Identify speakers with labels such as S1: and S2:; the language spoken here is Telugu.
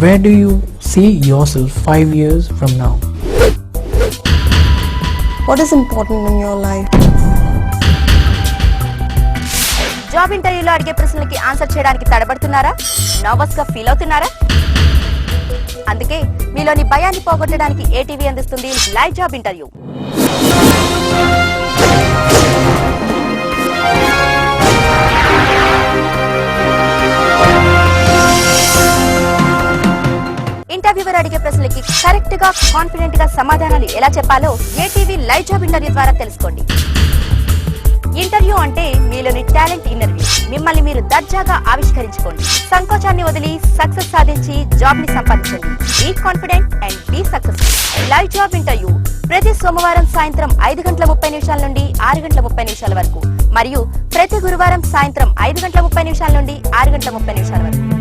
S1: Where do you see yourself 5 years from now?
S2: What is important in your life?
S3: Job ఇంటర్వ్యూలో అడిగే ప్రశ్నలకి ఆన్సర్ చేయడానికి తడబడుతున్నారా? నర్వస్ గా ఫీల్ అవుతున్నారా? అందుకే మీలోని భయాన్ని పోగొట్టడానికి ఏటీవీ అందిస్తుంది లైవ్ జాబ్ ఇంటర్వ్యూ. ఇంటర్వ్యూవర్ అడిగే ప్రశ్నలకి కరెక్ట్ గా కాన్ఫిడెంట్ గా సమాధానాలు ఎలా చెప్పాలో ఏటీవీ లైవ్ జాబ్ ఇంటర్వ్యూ ద్వారా తెలుసుకోండి. ఇంటర్వ్యూ అంటే మీలోని టాలెంట్ ఇంటర్వ్యూ. మిమ్మల్ని మీరు దర్జాగా ఆవిష్కరించుకోండి. సంకోచాన్ని వదిలి సక్సెస్ సాధించి జాబ్ ని సంపాదించండి. Be confident and be successful. Live job interview ప్రతి సోమవారం సాయంత్రం 5:30 నుండి 6:30 వరకు మరియు ప్రతి గురువారం సాయంత్రం 5:30 నుండి 6:30 వరకు.